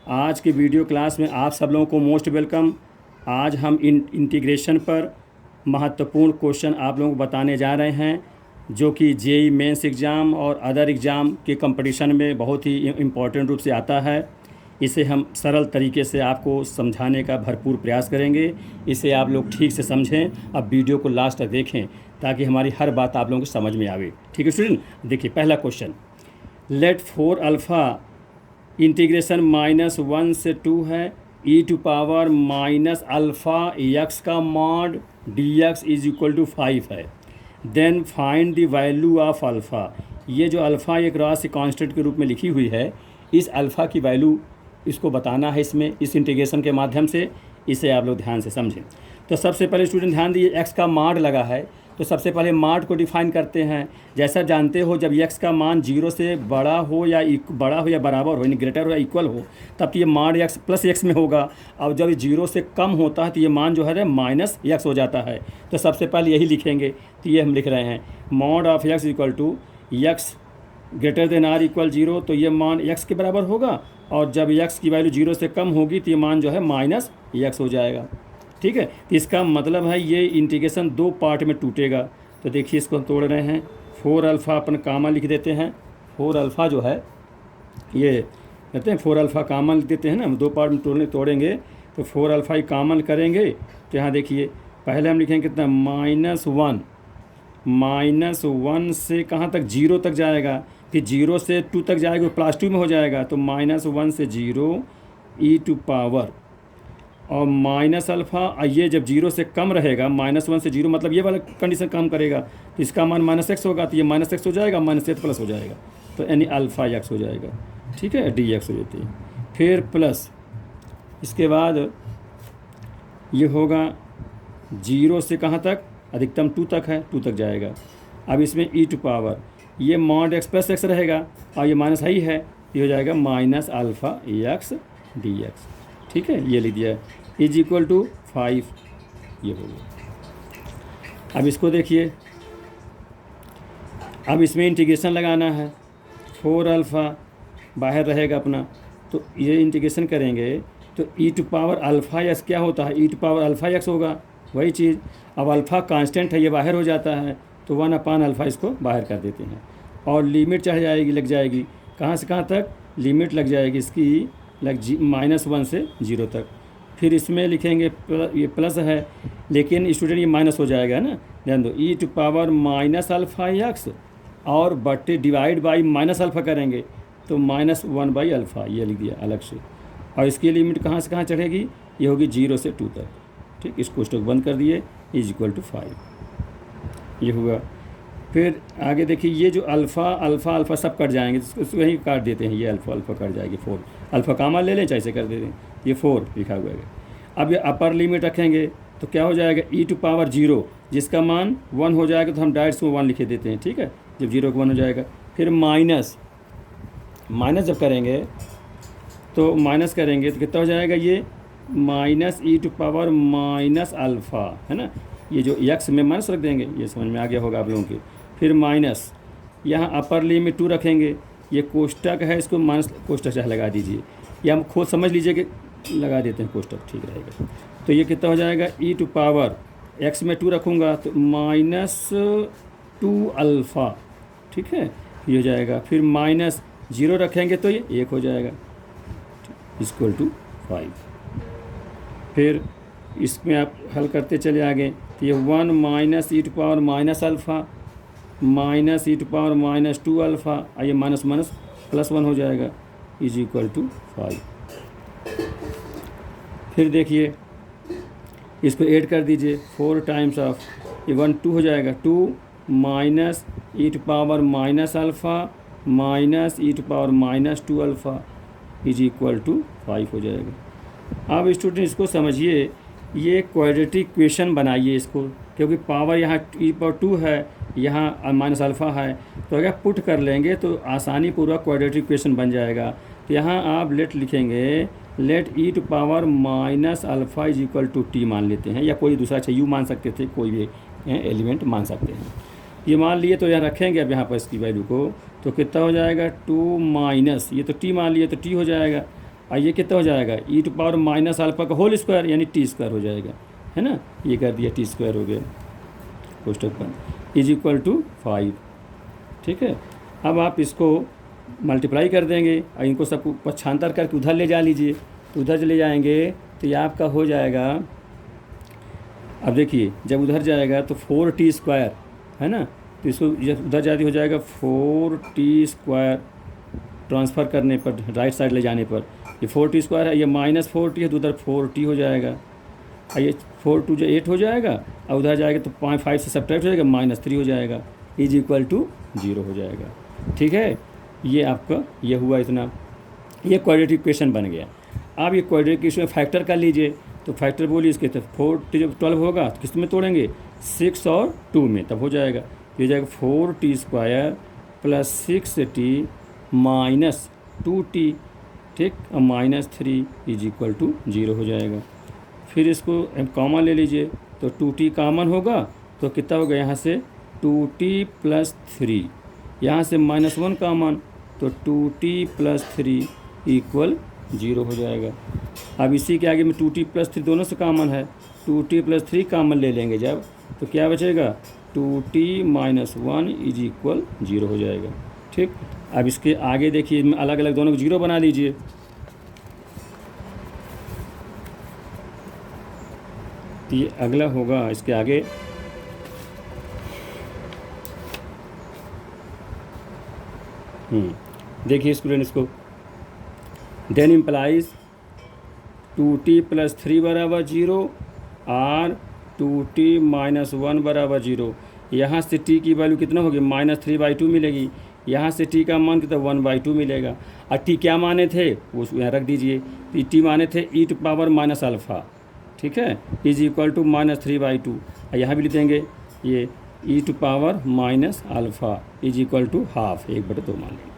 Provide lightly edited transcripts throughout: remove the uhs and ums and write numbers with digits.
आज के video class में आप सब लोगों को मोस्ट वेलकम। आज हम इंटीग्रेशन पर महत्वपूर्ण क्वेश्चन आप लोगों को बताने जा रहे हैं, जो कि जेई मेंस एग्ज़ाम और अदर एग्ज़ाम के कंपटीशन में बहुत ही इम्पोर्टेंट रूप से आता है। इसे हम सरल तरीके से आपको समझाने का भरपूर प्रयास करेंगे। इसे आप लोग ठीक से समझें। अब वीडियो को लास्ट तक देखें ताकि हमारी हर बात आप लोगों को समझ में आवे। ठीक है स्टूडेंट, देखिए पहला क्वेश्चन। लेट 4 अल्फ़ा इंटीग्रेशन -1 से 2 है, e to power minus alpha x का mod dx is equal to 5 है। Then find the value of alpha. ये जो अल्फ़ा एक राशि कांस्टेंट के रूप में लिखी हुई है, इस अल्फ़ा की वैल्यू इसको बताना है इसमें, इस इंटीग्रेशन के माध्यम से। इसे आप लोग ध्यान से समझें। तो सबसे पहले स्टूडेंट ध्यान दिए, एक्स का मॉड लगा है, तो सबसे पहले मॉड को डिफाइन करते हैं। जैसा जानते हो, जब एक्स का मान 0 से बड़ा हो या बराबर हो, यानी ग्रेटर हो या इक्वल हो, तब तो ये मॉड एक्स प्लस एक्स में होगा। और जब 0 से कम होता है तो ये मान जो है माइनस एक्स हो जाता है। तो सबसे पहले यही लिखेंगे। तो ये हम लिख रहे हैं mod of X equal to X greater than or equal 0, तो ये मान एक्स के बराबर होगा। और जब एक्स की वैल्यू 0 से कम होगी तो ये मान जो है माइनस एक्स हो जाएगा। ठीक है, तो इसका मतलब है ये इंटीग्रेशन 2 पार्ट में टूटेगा। तो देखिए इसको हम तोड़ रहे हैं। 4 अल्फ़ा अपन कामन लिख देते हैं। 4 अल्फ़ा जो है ये कहते हैं 4 अल्फ़ा कामन लिख देते हैं ना, हम 2 पार्ट में तोड़ेंगे तो 4 अल्फ़ा ही कामन करेंगे। तो यहाँ देखिए पहले हम लिखेंगे कितना, -1 से कहाँ तक, 0 तक जाएगा। फिर 0 से 2 तक जाएगा, +2 में हो जाएगा। तो -1 से 0 e टू पावर और माइनस अल्फ़ा, ये जब 0 से कम रहेगा, -1 से 0 मतलब ये वाला कंडीशन काम करेगा, तो इसका मान -x होगा, तो ये -x हो जाएगा, -x प्लस हो जाएगा, तो यानी अल्फ़ा x हो जाएगा। ठीक है, dx हो जाती है। फिर प्लस इसके बाद ये होगा 0 से कहाँ तक, अधिकतम 2 तक है, 2 तक जाएगा। अब इसमें e टू पावर ये मॉड x प्लस x रहेगा और ये माइनस ही है, ये हो जाएगा -अल्फ़ा x dx। ठीक है, ये लिख दिया इज इक्वल टू 5, ये हो गया। अब इसको देखिए, अब इसमें इंटीग्रेशन लगाना है। 4 अल्फ़ा बाहर रहेगा अपना, तो ये इंटीग्रेशन करेंगे तो e to power alpha X क्या होता है, e to power alpha X होगा, वही चीज़। अब अल्फ़ा कांस्टेंट है, ये बाहर हो जाता है, तो 1/अल्फ़ा इसको बाहर कर देते हैं। और लिमिट चढ़ जाएगी, लग जाएगी कहाँ से कहाँ तक, लिमिट लग जाएगी इसकी -1 से 0 तक। फिर इसमें लिखेंगे ये प्लस है, लेकिन स्टूडेंट ये माइनस हो जाएगा ना, ध्यान दो। e to power -alpha X और बटे डिवाइड बाई -अल्फ़ा करेंगे तो -1/अल्फ़ा, ये लिख दिया अलग से। और इसकी लिमिट कहाँ से कहाँ चढ़ेगी, ये होगी 0 से 2 तक। ठीक, इसको स्टॉक बंद कर दिए, इज इक्वल टू 5, ये हुआ। फिर आगे देखिए, ये जो अल्फ़ा सब कट जाएंगे, तो इसको यहीं काट देते हैं, ये अल्फ़ा कट जाएगी। 4 अल्फ़ा कामा ले लें, चाहे से कर देते हैं, ये 4 लिखा हुआ है। अब ये अपर लिमिट रखेंगे तो क्या हो जाएगा, e टू पावर 0 जिसका मान 1 हो जाएगा, तो हम डायरेक्ट इसमें 1 लिखे देते हैं। ठीक है, जब 0 को 1 हो जाएगा। फिर माइनस जब करेंगे तो कितना हो जाएगा, ये -e टू पावर -अल्फ़ा है ना, ये जो x में माइनस रख देंगे, ये समझ में आ गया होगा आप लोगों के। फिर माइनस यहाँ अपर लिमिट 2 रखेंगे, ये कोष्टक है, इसको माइनस कोष्टक चाहे लगा दीजिए, या हम खुद समझ लीजिए कि लगा देते हैं कोष्टक, ठीक रहेगा। तो ये कितना हो जाएगा, e टू पावर x में 2 रखूँगा तो -2 अल्फ़ा। ठीक है, ये हो जाएगा। फिर -0 रखेंगे तो ये 1 हो जाएगा, इक्वल टू 5। फिर इसमें आप हल करते चले आगे, तो ये 1 -e to power -alpha -e to power -2 alpha, ये माइनस +1 हो जाएगा, इज इक्वल टू 5। फिर देखिए इसको ऐड कर दीजिए, 4 टाइम्स ऑफ ये 1 2 हो जाएगा, 2 -e to power -alpha -e to power -2 alpha is equal to 5 हो जाएगा। अब स्टूडेंट इसको समझिए, ये क्वाड्रेटिक इक्वेशन बनाइए इसको, क्योंकि पावर यहाँ e पावर 2 है, यहाँ -अल्फ़ा है, तो अगर पुट कर लेंगे तो आसानी पूर्वक क्वाड्रेटिक इक्वेशन बन जाएगा। तो यहाँ आप लेट लिखेंगे, let e to power -alpha is equal to t मान लेते हैं, या कोई दूसरा चाहिए u मान सकते थे, कोई भी एलिमेंट मान सकते हैं। ये मान लिए, तो यहाँ रखेंगे अब यहाँ पर इसकी वैल्यू को, तो कितना हो जाएगा, 2 माइनस ये तो t मान लिए तो t हो जाएगा, और ये कितना हो जाएगा ई टू पावर माइनस अल्फा का होल स्क्वायर यानी टी स्क्वायर हो जाएगा, है ना। ये कर दिया टी स्क्वायर हो गया कोष्टक बंद इज इक्वल टू 5। ठीक है, अब आप इसको मल्टीप्लाई कर देंगे और इनको सबको पक्षांतर करके उधर ले जा लीजिए, तो उधर ले जाएंगे तो ये आपका हो जाएगा। अब देखिए जब उधर जाएगा तो 4t स्क्वायर, है ना, तो इसको जब उधर जाती हो जाएगा 4t स्क्वायर ट्रांसफ़र करने पर, राइट साइड ले जाने पर ये 4t स्क्वायर है, ये -4t है तो उधर 4t हो जाएगा, और ये 4 2 जो 8 हो जाएगा, और उधर जाएगा तो 5 से सब्ट्रैक्ट हो जाएगा -3 हो जाएगा, इज इक्वल टू 0 हो जाएगा। ठीक है, ये आपका ये हुआ इतना, ये क्वाड्रेटिक इक्वेशन बन गया। अब ये क्वाड्रेटिक इक्वेशन फैक्टर कर लीजिए, तो फैक्टर बोलिए इसके, तो 4 जब 12 होगा तो किस में तोड़ेंगे, 6 और 2 में, तब हो जाएगा, ये जाएगा 4t square plus 6t minus 2t, ठीक, और -3 इज इक्वल टू 0 हो जाएगा। फिर इसको कॉमन ले लीजिए, तो 2t कॉमन होगा तो कितना होगा, यहाँ से 2t प्लस 3, यहाँ से -1 कॉमन तो 2t प्लस 3 इक्वल 0 हो जाएगा। अब इसी के आगे में 2t प्लस 3 दोनों से कॉमन है, 2t प्लस 3 कॉमन ले लेंगे जब, तो क्या बचेगा, 2t माइनस 1 इज इक्वल 0 हो जाएगा। ठीक, अब इसके आगे देखिए अलग अलग दोनों को 0 बना लीजिए, तो ये अगला होगा इसके आगे, देखिए स्टूडेंट इसको, देन इम्प्लाइज 2t प्लस 3 बराबर 0 और 2t माइनस 1 बराबर 0। यहाँ से t की वैल्यू कितना होगी, -3/2 मिलेगी, यहाँ से t का मान कितना 1/2 मिलेगा, और t क्या माने थे वो यहाँ रख दीजिए, t माने थे e to power minus alpha, ठीक है, इज इक्वल टू -3/2, और यहाँ भी लिख देंगे ये e to power minus alpha is equal to half, 1/2 मान लेंगे।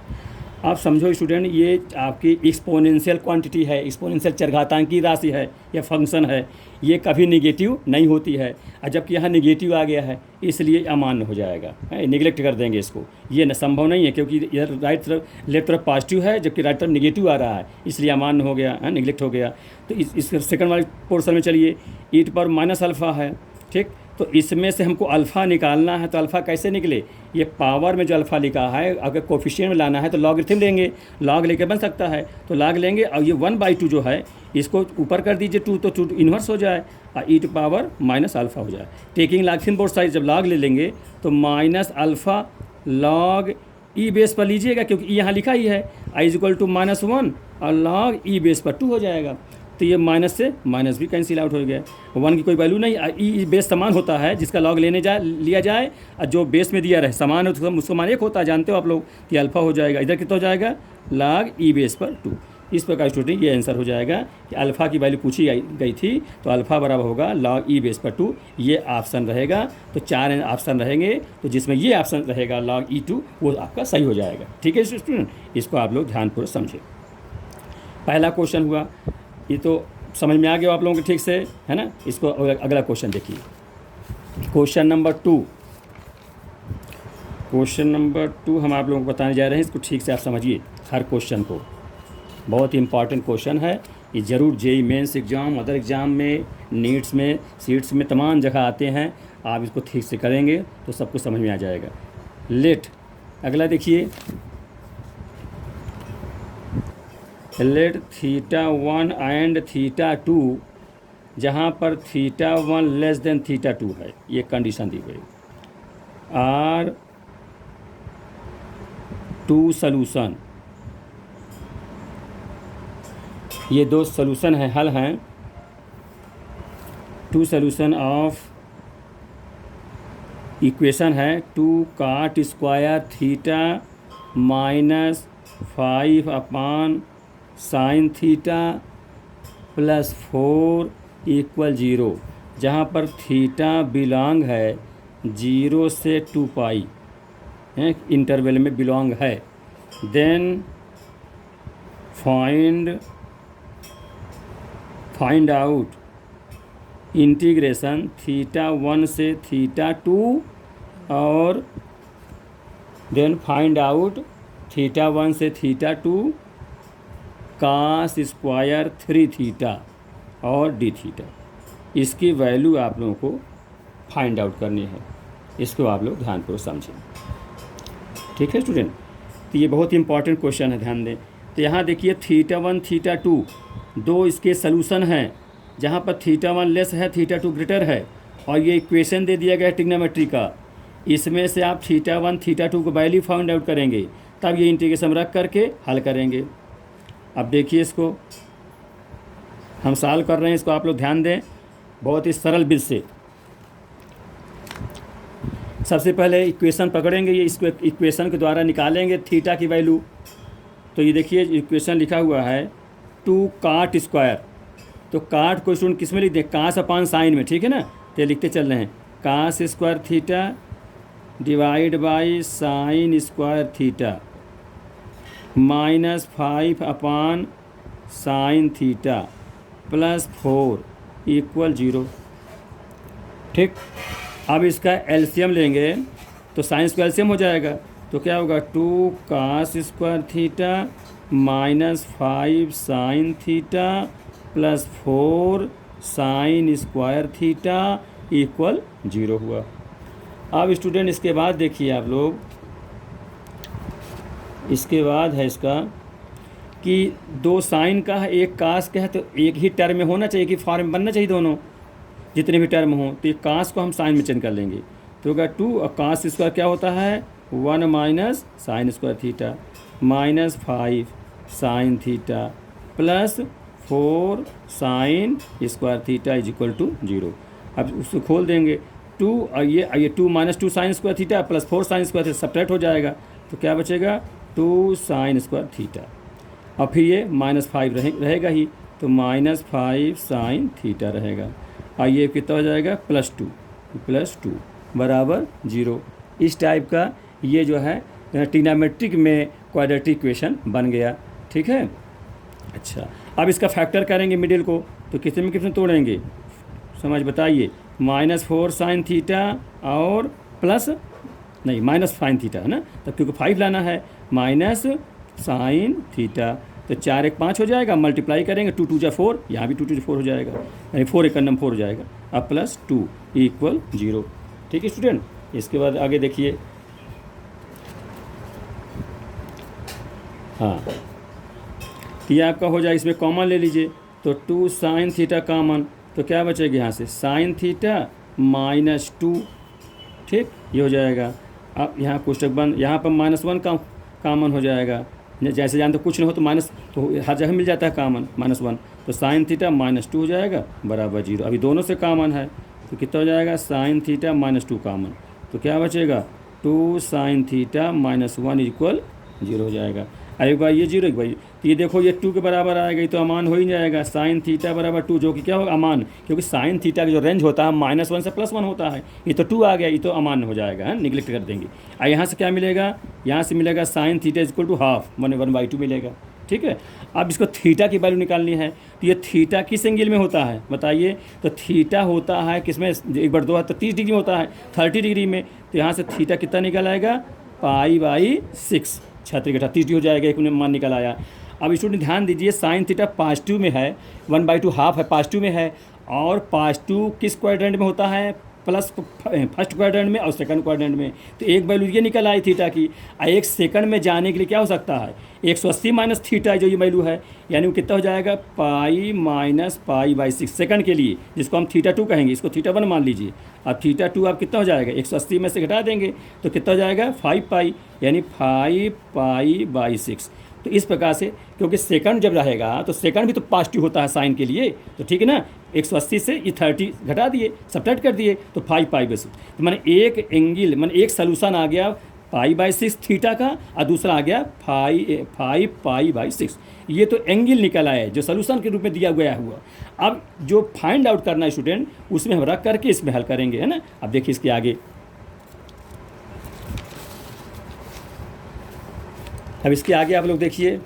आप समझो स्टूडेंट, ये आपकी एक्सपोनेंशियल क्वांटिटी है, एक्सपोनेंशियल चरघातांकी राशि है या फंक्शन है, ये कभी निगेटिव नहीं होती है, और जबकि यहाँ निगेटिव आ गया है इसलिए अमान्य हो जाएगा, निगलेक्ट कर देंगे इसको, ये न संभव नहीं है, क्योंकि इधर राइट तरफ लेफ्ट तरफ पॉजिटिव है जबकि राइट तरफ निगेटिव आ रहा है, इसलिए अमान्य हो गया, निगलेक्ट हो गया। तो इस सेकंड वाले पोर्शन में चलिए, ई टू पावर माइनस अल्फ़ा है, ठीक, तो इसमें से हमको अल्फ़ा निकालना है, तो अल्फ़ा कैसे निकले, ये पावर में जो अल्फ़ा लिखा है अगर कोफिशिएंट में लाना है तो लॉगरिथम लेंगे, लॉग लेके बन सकता है तो लॉग लेंगे, और ये 1/2 जो है इसको ऊपर कर दीजिए 2, तो 2 इन्वर्स हो जाए और ई टू पावर माइनस अल्फ़ा हो जाए। टेकिंग लॉग बोथ साइड, जब लॉग ले लेंगे तो माइनस अल्फ़ा लॉग ई बेस पर लीजिएगा, क्योंकि यहाँ लिखा ही है i इज इक्वल टू -1 और लॉग ई बेस पर 2 हो जाएगा, तो ये माइनस से माइनस भी कैंसिल आउट हो गया, 1 की कोई वैल्यू नहीं, ई बेस समान होता है, जिसका लॉग लिया जाए और जो बेस में दिया रहे समान हो तो उसको मान 1 होता है, जानते हो आप लोग कि अल्फ़ा हो जाएगा, इधर कितना हो जाएगा, लॉग ई बेस पर 2। इस प्रकार स्टूडेंट ये आंसर हो जाएगा कि अल्फ़ा की वैल्यू पूछी गई थी तो अल्फ़ा बराबर होगा लॉग ई बेस पर 2, ये ऑप्शन रहेगा। तो 4 ऑप्शन रहेंगे, तो जिसमें ये ऑप्शन रहेगा लॉग ई2 वो आपका सही हो जाएगा। ठीक है स्टूडेंट, इसको आप लोग ध्यानपूर्वक समझें। पहला क्वेश्चन हुआ, ये तो समझ में आ गया आप लोगों को ठीक से, है ना। इसको अगला क्वेश्चन देखिए, क्वेश्चन नंबर 2। क्वेश्चन नंबर 2 हम आप लोगों को बताने जा रहे हैं, इसको ठीक से आप समझिए हर क्वेश्चन को, बहुत ही इंपॉर्टेंट क्वेश्चन है ये, ज़रूर JEE Mains exam, other exam में, नीट्स में, सीट्स में तमाम जगह आते हैं। आप इसको ठीक से करेंगे तो सब कुछ समझ में आ जाएगा। लेट अगला देखिए, लेट θ1 एंड θ2, जहाँ पर θ1 लेस देन θ2 है, ये कंडीशन दी गई, आर 2 सॉल्यूशन, ये 2 सॉल्यूशन है, हल हैं, 2 सॉल्यूशन ऑफ इक्वेशन है 2 cot square theta -5 sin theta plus 4 equal 0, जहाँ पर थीटा बिलोंग है 0 से 2π इंटरवल में बिलोंग है। देन फाइंड आउट इंटीग्रेशन θ1 से θ2 और देन फाइंड आउट θ1 से θ2 कास स्क्वायर 3 थीटा और डी थीटा, इसकी वैल्यू आप लोगों को फाइंड आउट करनी है। इसको आप लोग ध्यानपूर्वक समझें। ठीक है स्टूडेंट, तो ये बहुत ही इंपॉर्टेंट क्वेश्चन है, ध्यान दें। तो यहाँ देखिए θ1 θ2 दो इसके सलूशन हैं, जहाँ पर θ1 लेस है θ2 ग्रेटर है, और ये इक्वेशन दे दिया गया है ट्रिग्नोमेट्री का। इसमें से आप θ1 θ2 को वैल्यू फाइंड आउट करेंगे, तब ये इंटीग्रेशन रख करके हल करेंगे। अब देखिए इसको हम सॉल्व कर रहे हैं, इसको आप लोग ध्यान दें, बहुत ही सरल विधि से। सबसे पहले इक्वेशन पकड़ेंगे, ये इसको इक्वेशन के द्वारा निकालेंगे थीटा की वैल्यू। तो ये देखिए इक्वेशन लिखा हुआ है 2 cot स्क्वायर। तो काट को स्टूडेंट किस में लिख दें, कास अपान साइन में, ठीक है ना। तो लिखते चल रहे हैं cos square theta divide by sine square theta -5 upon sine theta +4 = 0। ठीक, अब इसका एलसीएम लेंगे तो साइन का एलसीएम हो जाएगा। तो क्या होगा 2 cos square theta -5 sign theta +4 sign square theta = 0 हुआ। अब स्टूडेंट इसके बाद देखिए आप लोग, इसके बाद है इसका कि दो साइन का है एक कास का है, तो एक ही टर्म में होना चाहिए, कि फॉर्म बनना चाहिए दोनों, जितने भी टर्म हों। तो ये कास को हम साइन में चेंज कर लेंगे, तो होगा 2 और कास स्क्वायर क्या होता है 1 minus sign square theta -5 sign theta +4 sign square theta = 0। अब उसको खोल देंगे 2 और ये 2 - 2 sign square theta +4 sign square theta subtract हो जाएगा, तो क्या बचेगा 2 साइन स्क्वायर थीटा, और फिर ये -5 रहेगा ही, तो -5 साइन थीटा रहेगा, और ये कितना हो जाएगा +2 बराबर 0। इस टाइप का ये जो है ट्रिग्नोमेट्रिक में क्वाड्रेटिक इक्वेशन बन गया। ठीक है, अच्छा अब इसका फैक्टर करेंगे मिडिल को, तो कितने में कितने तोड़ेंगे समझ बताइए, -4 साइन थीटा और माइनस साइन थीटा है ना, तब क्योंकि 5 लाना है, माइनस साइन थीटा, तो 4 1 5 हो जाएगा, मल्टीप्लाई करेंगे 2 2 4, यहाँ भी 2 2 4 हो जाएगा, यानी 4 1 4 हो जाएगा, अब +2 = 0। ठीक है स्टूडेंट, इसके बाद आगे देखिए, हाँ तो ये आपका हो जाए, इसमें कॉमन ले लीजिए, तो 2 साइन थीटा कॉमन, तो क्या बचेगा यहाँ से साइन थीटा -2। ठीक, ये हो जाएगा। अब यहाँ कोष्टक बंद, यहाँ पर -1 का कॉमन हो जाएगा, जैसे जानते कुछ ना हो तो माइनस तो हर जगह मिल जाता है कॉमन -1, तो साइन थीटा -2 हो जाएगा बराबर 0। अभी दोनों से कॉमन है, तो कितना हो जाएगा साइन थीटा -2 कॉमन, तो क्या बचेगा 2 साइन थीटा -1 = 0 हो जाएगा। एक बार ये 0 एक बार, तो ये देखो ये 2 के बराबर आएगा, ये तो अमान हो ही जाएगा, साइन थीटा बराबर 2, जो कि क्या होगा अमान, क्योंकि साइन थीटा का जो रेंज होता है -1 से +1 होता है, ये तो 2 आ गया, ये तो अमान हो जाएगा, निगलेक्ट कर देंगे। और यहाँ से क्या मिलेगा, यहाँ से मिलेगा साइन थीटा = हाफ 1/2 मिलेगा। ठीक है, अब इसको थीटा की वैल्यू निकालनी है, तो ये थीटा किस एंगल में होता है बताइए, तो थीटा होता है किसमें 1/2 है तो 30 डिग्री होता है, 30 डिग्री में, तो यहाँ से थीटा कितना निकल आएगा π/6, 36 38 हो जाएगा, एक मान निकल आया। अब स्टूडेंट ध्यान दीजिए, साइन थीटा पॉजिटिव में है, 1/2 हाफ है पॉजिटिव में है, और पॉजिटिव किस क्वाड्रेंट में होता है प्लस फर्स्ट क्वाड्रेंट में और सेकंड क्वाड्रेंट में, तो एक वैल्यू ये निकल आई थीटा की। एक सेकंड में जाने के लिए क्या हो सकता है 180 माइनस थीटा जो ये वैल्यू है, यानी वो कितना हो जाएगा π-π/6 सेकंड के लिए, जिसको हम θ2 कहेंगे, इसको θ1 मान लीजिए। अब θ2 आप कितना हो जाएगा 180 में से घटा देंगे तो कितना हो जाएगा 5π, यानी 5π/6। तो इस प्रकार से, क्योंकि सेकंड जब रहेगा तो सेकंड भी तो पॉजिटिव होता है साइन के लिए, तो ठीक है ना, 180 से ये 30 घटा दिए, सब्ट्रैक्ट कर दिए, तो 5π/6, तो मैंने एक एंगल मैंने एक सलूशन आ गया π/6 थीटा का, और दूसरा आ गया 5π/6। ये तो एंगल निकल आया है जो सलूशन के रूप में दिया गया हुआ। अब जो फाइंड आउट करना है स्टूडेंट, उसमें हम रख करके इसमें हल करेंगे, है ना। अब देखिए इसके आगे, अब इसके आगे आप लोग देखिए,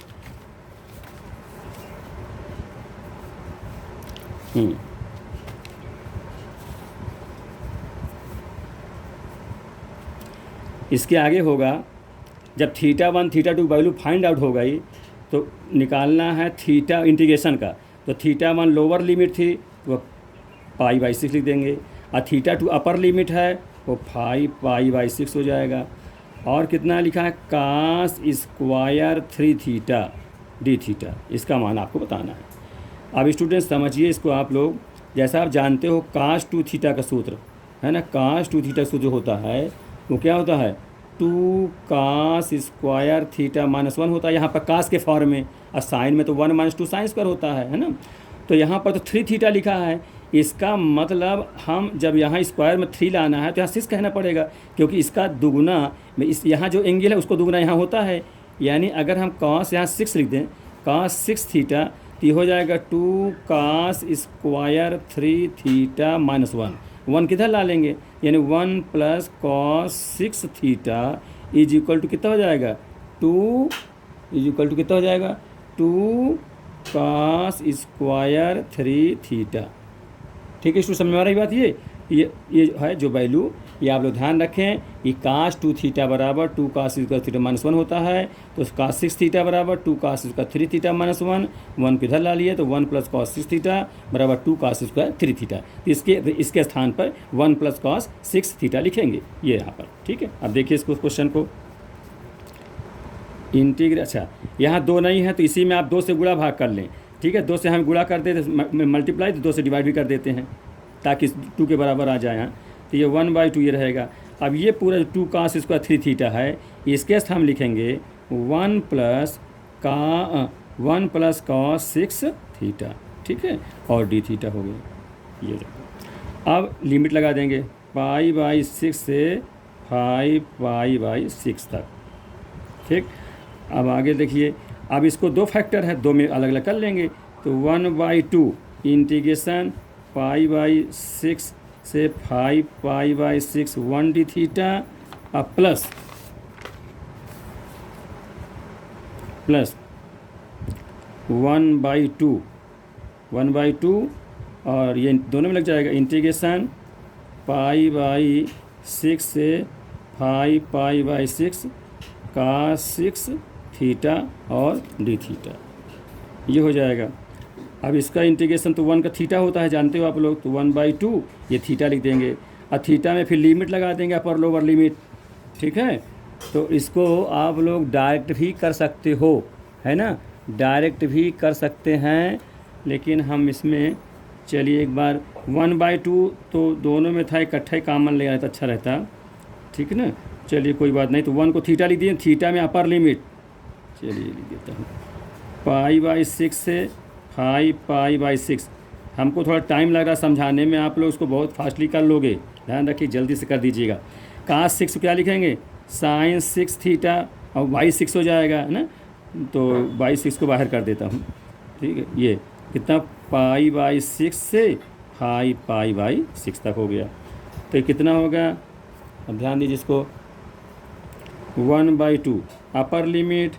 इसके आगे होगा जब θ1 θ2 वैल्यू फाइंड आउट हो गई, तो निकालना है थीटा इंटीग्रेशन का, तो थीटा 1 लोअर लिमिट थी वो π/6 लिख देंगे, और थीटा 2 अपर लिमिट है वो 5 π/6 हो जाएगा। और कितना लिखा है cos square 3 theta D theta, इसका मान आपको बताना है। अब स्टूडेंट समझिए इसको आप लोग, जैसा आप जानते हो कास 2 थीटा का सूत्र है ना, कास 2 थीटा का सूत्र होता है वो क्या होता है 2 कास स्क्वायर थीटा -1 होता है, यहाँ पर कास के फॉर्म में, और साइन में तो 1 - 2 साइन स्क्वायर होता है ना। तो यहाँ पर तो 3 थीटा लिखा है, इसका मतलब हम जब यहाँ स्क्वायर में 3 लाना है तो यहाँ 6 कहना पड़ेगा, क्योंकि इसका दुगुना में इस यहाँ जो एंगल है उसको दुगुना यहाँ होता है। यानी अगर हम कास यहाँ 6 लिख दें, कास 6 थीटा, तो ये हो जाएगा 2 कास स्क्वायर 3 थीटा -1, 1 किधर ला लेंगे, यानी 1 + cos 6 theta is equal to कितना हो जाएगा 2 इज इक्वल टू कितना हो जाएगा 2 कास स्क्वायर 3 थीटा। ठीक है, इसको समझ में आ रही बात। ये है जो वैल्यू, ये आप लोग ध्यान रखें कि कास 2 थीटा बराबर 2 कास स्क्वायर थीटा -1 होता है, तो कास 6 थीटा बराबर 2 कास स्क्वायर 3 थीटा -1, 1 किधर ला लिए तो 1 + cos 6 थीटा बराबर 2 कास स्क्वायर 3 थीटा। तो इसके स्थान पर 1 + cos 6 थीटा लिखेंगे ये यहाँ पर। ठीक है, अब देखिए इसको क्वेश्चन को अच्छा यहाँ 2 नहीं है तो इसी में आप 2 से गुणा भाग कर लें। ठीक है, 2 से हम गुणा कर देते मल्टीप्लाई, तो 2 से डिवाइड भी कर देते हैं ताकि 2 के बराबर आ जाए यहाँ, तो ये 1/2 ये रहेगा। अब ये पूरा 2 कास स्क्वायर 3 थीटा है, इसके स्थान हम लिखेंगे 1 + cos 6 थीटा। ठीक है, और डी थीटा हो गया ये। अब लिमिट लगा देंगे π/6 से 5 π/6 तक। ठीक, अब आगे देखिए, अब इसको 2 फैक्टर है, 2 में अलग अलग कर लेंगे, तो 1/2 इंटीग्रेशन π/6 से 5 π/6 1 डी थीटा, अब प्लस 1/2 और ये दोनों में लग जाएगा इंटीग्रेशन π/6 से 5 π/6 cos 6 थीटा और डी थीटा, ये हो जाएगा। अब इसका इंटीग्रेशन तो 1 का थीटा होता है, जानते हो आप लोग, तो 1/2 ये थीटा लिख देंगे, और थीटा में फिर लिमिट लगा देंगे अपर लोअर लिमिट। ठीक है, तो इसको आप लोग डायरेक्ट भी कर सकते हो, है ना, डायरेक्ट भी कर सकते हैं, लेकिन हम इसमें चलिए एक बार 1/2 तो दोनों में था, इकट्ठा ही कॉमन ले आया तो अच्छा रहता। ठीक है ना, चलिए कोई बात नहीं, तो 1 को थीटा लिख दिए, थीटा में अपर लिमिट, चलिए लिख देता हूँ π/6 से 5 π/6। हमको थोड़ा टाइम लग रहा समझाने में, आप लोग उसको बहुत फास्टली कर लोगे, ध्यान रखिए जल्दी से कर दीजिएगा। cos 6 क्या लिखेंगे sin 6 थीटा, और y6 हो जाएगा, है ना, तो y6 को बाहर कर देता हूँ। ठीक है, ये कितना π/6 से 5 π/6 तक हो गया, तो ये कितना होगा, अब ध्यान दीजिए इसको, 1/2 upper limit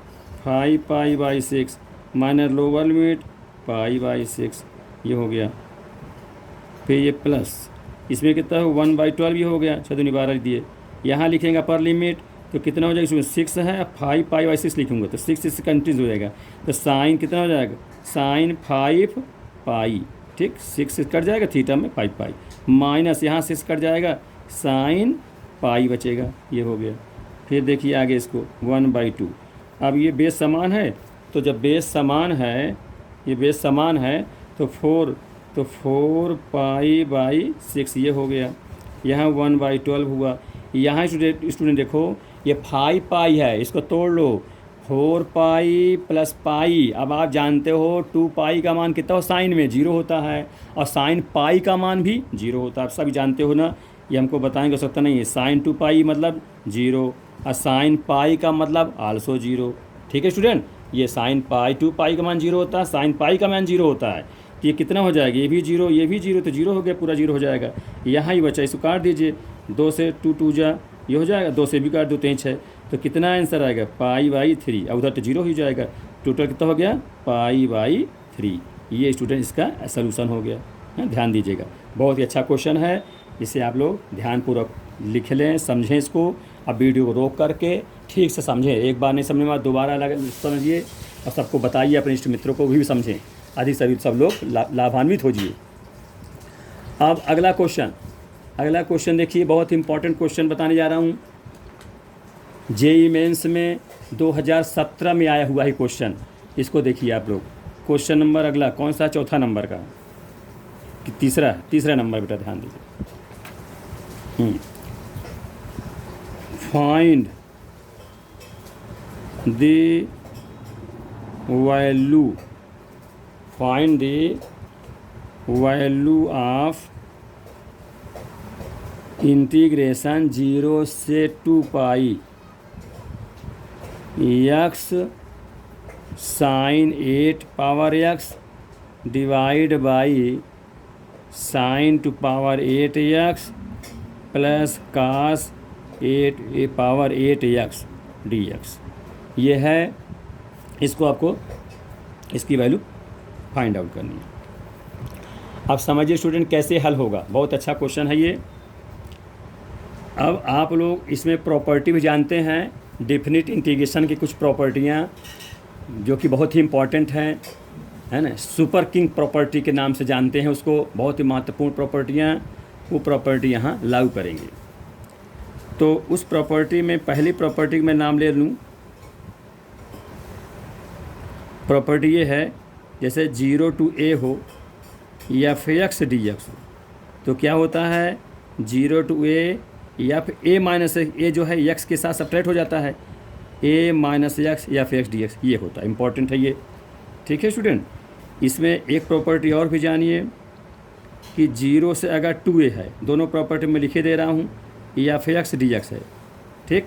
5 π/6 minus lower limit π/6, ये हो गया। फिर ये प्लस, इसमें कितना हो 1/12 ये हो गया, 6×12 लिख दिए। यहाँ लिखेंगे अपर लिमिट, तो कितना हो जाएगा, इसमें 6 है, 5 π/6 लिखूँगा तो 6 इससे कंटिन्यूज हो जाएगा, तो साइन कितना हो जाएगा साइन 5 पाई। ठीक, 6 कट जाएगा, थीटा में 5 पाई, माइनस यहाँ 6 कट जाएगा, साइन पाई बचेगा, ये हो गया। फिर देखिए आगे इसको 1/2। अब ये बेस समान है, तो जब बेस समान है, ये बेस समान है तो 4 π/6 ये हो गया। यहाँ 1/12 हुआ। यहाँ स्टूडेंट देखो ये 5 पाई है, इसको तोड़ लो, 4 पाई प्लस पाई। अब आप जानते हो 2 पाई का मान कितना हो, साइन में 0 होता है, और साइन पाई का मान भी 0 होता है। आप सभी जानते हो ना, ये हमको बताएंगे सकता नहीं है। साइन 2 पाई मतलब 0, और साइन पाई का मतलब आल्सो 0। ठीक है स्टूडेंट, ये साइन पाई 2 पाई का मान 0 होता है, साइन पाई का मान 0 होता है। तो ये कितना हो जाएगा, ये भी 0, ये भी 0, तो 0 हो गया, पूरा 0 हो जाएगा। यहाँ ही बचा, इसको काट दीजिए, 2 से 2 2 जा, ये हो जाएगा, 2 से भी काट दो, 3 6, तो कितना आंसर आएगा π/3, और उधर तो 0 ही जाएगा। टोटल कितना हो गया π/3। ये स्टूडेंट इसका सलूशन हो गया है। ध्यान दीजिएगा, बहुत ही अच्छा क्वेश्चन है, इसे आप लोग ध्यानपूर्वक लिख लें, समझें इसको। अब वीडियो को रोक करके ठीक से समझें, एक बार नहीं समझने के बाद दोबारा समझिए, और सबको बताइए, अपने इष्ट मित्रों को भी समझें, अधिक से अधिक सब लोग लाभान्वित हो जाइए। अब अगला क्वेश्चन देखिए, बहुत इंपॉर्टेंट क्वेश्चन बताने जा रहा हूँ। जेई मेंस में 2017 में आया हुआ है क्वेश्चन, इसको देखिए आप लोग। क्वेश्चन नंबर अगला कौन सा, चौथा नंबर का कि तीसरा नंबर, बेटा ध्यान दीजिए। Find the value of integration 0 से 2 pi x sine 8 power x divide by sine to power 8x plus cos 8 power 8x dx। ये है, इसको आपको इसकी वैल्यू फाइंड आउट करनी है। अब समझिए स्टूडेंट कैसे हल होगा, बहुत अच्छा क्वेश्चन है ये। अब आप लोग इसमें प्रॉपर्टी भी जानते हैं, डेफिनिट इंटीग्रेशन की कुछ प्रॉपर्टियाँ जो कि बहुत ही इम्पॉर्टेंट हैं, है ना। सुपर किंग प्रॉपर्टी के नाम से जानते हैं उसको, बहुत ही महत्वपूर्ण प्रॉपर्टियाँ, वो प्रॉपर्टी यहाँ लागू करेंगे। तो उस प्रॉपर्टी में पहली प्रॉपर्टी मैं नाम ले लूँ। प्रॉपर्टी ये है, जैसे 0 to a हो या fx dx हो, तो क्या होता है 0 to a या फिर a माइनस a जो है x के साथ सब्ट्रैक्ट हो जाता है, a माइनस x या फिर x dx, ये होता है। इम्पॉर्टेंट है ये, ठीक है स्टूडेंट। इसमें एक प्रॉपर्टी और भी जानिए कि 0 से अगर 2a है, दोनों प्रॉपर्टी में लिखे दे रहा हूँ, या फिर x dx है, ठीक।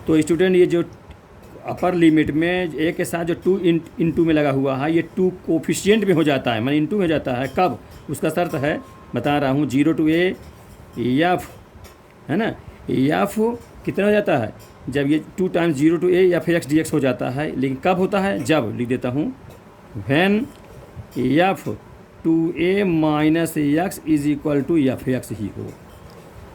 तो स्टूडेंट ये जो अपर लिमिट में a के साथ जो 2 इंटू में लगा हुआ है, ये 2 कोफिशिएंट में हो जाता है, माने इंटू में जाता है। कब? उसका शर्त है, बता रहा हूँ, 0 to a f, है ना, f कितना हो जाता है, जब ये 2 टाइम्स 0 to a या फिर x dx हो जाता है। लेकिन कब होता है, जब, लिख देता हूँ, व्हेन f 2a माइनस x is equal to f x ही हो।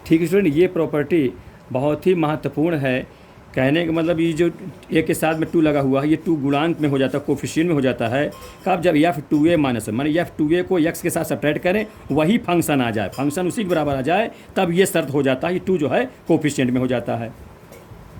ठीक है स्टूडेंट, ये प्रॉपर्टी बहुत ही महत्वपूर्ण है। कहने का मतलब ये जो a के साथ में 2 लगा हुआ है, ये 2 गुणांक में हो जाता है, कोफिशिएंट में हो जाता है। कब? जब f 2a माइनस, माने f 2a को x के साथ सब्ट्रैक्ट करें, वही फंक्शन आ जाए, फंक्शन उसी के बराबर आ जाए, तब ये शर्त हो जाता है, ये 2 जो है कोफिशिएंट में हो जाता है।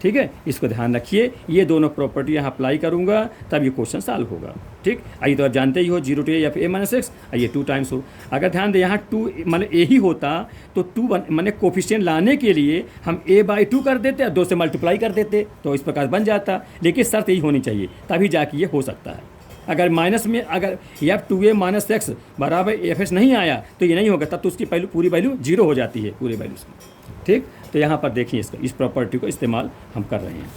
ठीक है, इसको ध्यान रखिए। ये दोनों प्रॉपर्टी यहाँ अप्लाई करूँगा, तब ये क्वेश्चन सॉल्व होगा। ठीक, आइए तो आप जानते ही हो 0 to a या फिर a माइनस x, ये 2 टाइम्स हो। अगर ध्यान दें यहाँ 2 माने a ही होता तो 2 माने कोफिशिएंट लाने के लिए हम a/2 कर देते और 2 से मल्टीप्लाई कर देते, तो इस प्रकार बन जाता। लेकिन शर्त यही होनी चाहिए, तभी जाके ये हो सकता है। अगर माइनस में अगर f 2a माइनस x बराबर fx नहीं आया तो ये नहीं होगा, तब तो उसकी पूरी वैल्यू 0 हो जाती है, पूरी वैल्यू की। ठीक, तो यहाँ पर देखिए इस प्रॉपर्टी को इस्तेमाल हम कर रहे हैं।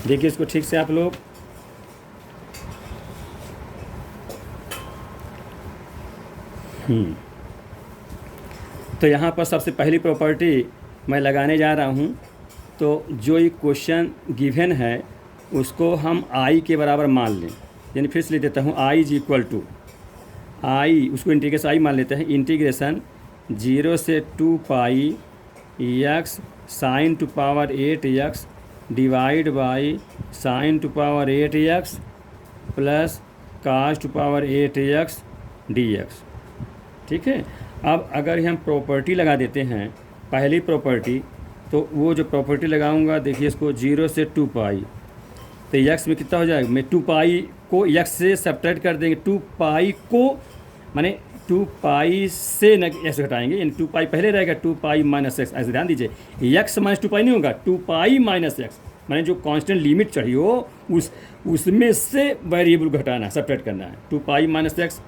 देखिए इसको ठीक से आप लोग, तो यहाँ पर सबसे पहली प्रॉपर्टी मैं लगाने जा रहा हूँ। तो जो ये क्वेश्चन गिवन है उसको हम i के बराबर मान लें, यानी फिर से लिख देता हूँ i is equal to i, उसको इंटीग्रेशन i मान लेते हैं, इंटीग्रेशन 0 से 2 pi x sine to power 8x divide by sine to power 8x plus cos to power 8x dx। ठीक है, अब अगर हम प्रॉपर्टी लगा देते हैं, पहली प्रॉपर्टी, तो वो जो प्रॉपर्टी लगाऊंगा, देखिए इसको 0 से 2 पाई, तो x में कितना हो जाएगा, मैं 2 पाई को x से सब्ट्रैक्ट कर देंगे, 2 पाई को माने 2 पाई से न x घटाएंगे, यानी 2 पाई पहले रहेगा, 2 पाई माइनस x। ऐसे ध्यान दीजिए, x माइनस 2 पाई नहीं होगा, 2 पाई माइनस x, माने जो कांस्टेंट लिमिट चढ़ी हो उसमें से वेरिएबल घटाना है, सब्ट्रैक्ट करना है, 2 पाई माइनस x।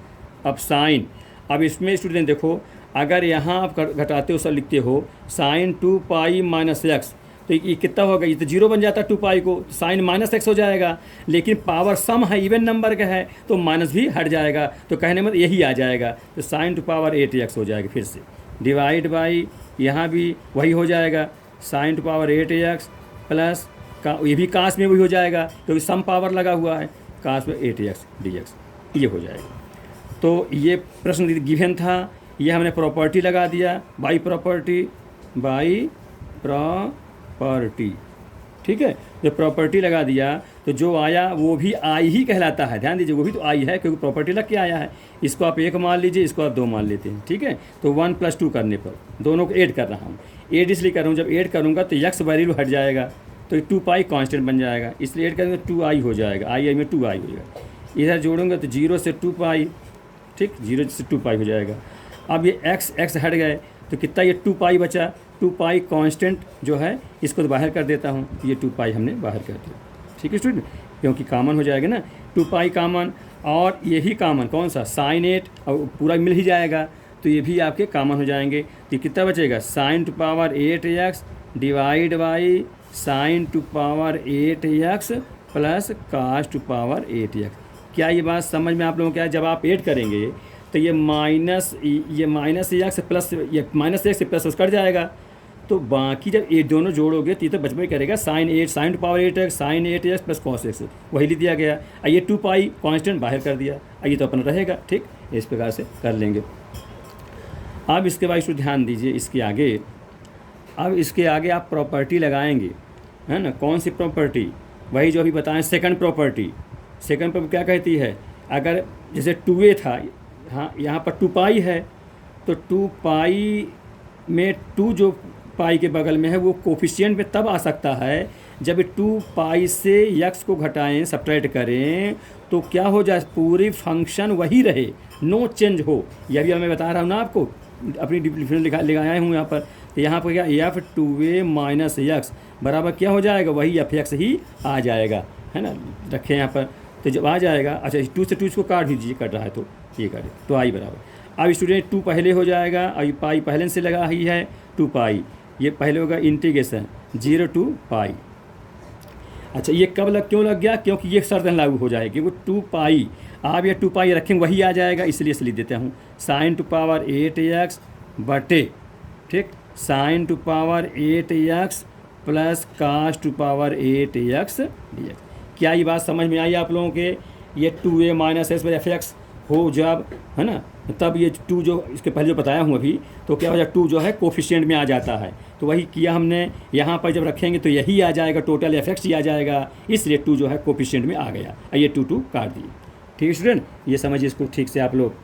अब साइन, अब इसमें स्टूडेंट देखो, अगर यहाँ आप घटाते हो, सब लिखते हो साइन 2 पाई माइनस x, तो ये कितना होगा, ये तो 0 बन जाता है 2 पाई को, साइन माइनस x हो जाएगा। लेकिन पावर सम है, इवन नंबर का है, तो माइनस भी हट जाएगा, तो कहने में यही आ जाएगा, तो साइन टू पावर 8x हो जाएगा। फिर से डिवाइड बाई, यहाँ भी वही हो जाएगा, sign to power 8x plus का, ये भी कास में वही हो जाएगा, क्योंकि सम पावर लगा हुआ है, कास में 8x dx, ये हो जाएगा। तो ये प्रश्न गिवन था, ये हमने प्रॉपर्टी लगा दिया, बाई प्रॉपर्टी। ठीक है, जब प्रॉपर्टी लगा दिया तो जो आया वो भी आई ही कहलाता है, ध्यान दीजिए, वो भी तो आई है क्योंकि प्रॉपर्टी लग के आया है। इसको आप 1 मान लीजिए, इसको आप 2 मान लेते हैं, ठीक है। तो 1 + 2 करने पर दोनों को ऐड कर रहा हूँ। ऐड इसलिए कर रहा हूँ, जब ऐड करूँगा तो यक्स वैल्यू हट जाएगा तो 2 पाई कांस्टेंट बन जाएगा, इसलिए ऐड करेंगे 2i हो जाएगा, आई में 2i हो जाएगा। इधर जोड़ूंगा तो 0 से 2 पाई, ठीक, 0 से 2 पाई हो जाएगा। अब ये x हट गए तो कितना, ये 2 पाई बचा। 2 पाई कांस्टेंट जो है इसको तो बाहर कर देता हूँ, ये 2 पाई हमने बाहर कर दिया, ठीक है स्टूडेंट, क्योंकि कॉमन हो जाएगा ना, 2 पाई कॉमन, और यही कॉमन कौन सा, sin 8, और पूरा मिल ही जाएगा तो ये भी आपके कॉमन हो जाएंगे। तो कितना बचेगा, sin² 8x divide by sin² 8x plus cos² 8x। क्या ये बात समझ में आप लोगों को क्या है? जब आप ऐड करेंगे तो ये माइनस एक्स प्लस ये माइनस एक्स से प्लस कट जाएगा, तो बाकी जब ये दोनों जोड़ोगे तो ये तो बचबा ही करेगा, sin² 8x sin 8x plus cos x, वही लिख दिया गया। ये 2 पाई कांस्टेंट बाहर कर दिया, ये तो अपना रहेगा, ठीक, इस प्रकार से कर लेंगे। अब इसके बाद इसको ध्यान दीजिए, इसके आगे, अब इसके आगे आप प्रॉपर्टी लगाएंगे, है ना। कौन सी प्रॉपर्टी, वही जो अभी बताएं, सेकंड प्रॉपर्टी। सेकंड प्रॉपर्टी क्या कहती है, अगर जैसे 2a था, हाँ यहाँ पर 2 पाई है, तो 2 पाई में 2 जो पाई के बगल में है वो कोफिशिएंट में तब आ सकता है जब 2 पाई से यक्स को घटाएं, सब्ट्रैक्ट करें, तो क्या हो जाए, पूरी फंक्शन वही रहे, नो चेंज हो। यह भी मैं बता रहा हूँ ना आपको, अपनी डिफरेंस लगाया हूँ यहाँ पर। तो यहाँ पर क्या, f2a माइनस यक्स बराबर क्या हो जाएगा, वही fx ही आ जाएगा, है ना, रखें यहाँ पर। तो जब आ जाएगा, अच्छा 2 से 2 इसको काट दीजिए, कट रहा है तो ये काटे, तो आई बराबर। अब स्टूडेंट 2 पहले हो जाएगा, और ये पाई पहले से लगा ही है, 2 पाई, ये पहले होगा इंटीग्रेशन 0 to पाई। अच्छा ये कब क्यों लग गया, क्योंकि ये शर्त लागू हो जाएगी, वो 2 पाई, आप ये 2 पाई रखेंगे वही आ जाएगा, इसलिए लिख देता हूँ sin² 8x बटे, ठीक, sin² 8x plus cos² 8x dx। क्या ये बात समझ में आई आप लोगों के, ये 2a minus x by fx हो जब, है ना, तब ये 2 जो इसके पहले जो बताया हूँ अभी, तो क्या हो जाए, 2 जो है कोफिशिएंट में आ जाता है, तो वही किया हमने। यहाँ पर जब रखेंगे तो यही आ जाएगा, टोटल fx ही आ जाएगा, इसलिए 2 जो है कोफिशिएंट में आ गया, ये 2 काट दिए, ठीक है स्टूडेंट, ये समझिए इसको ठीक से आप लोग।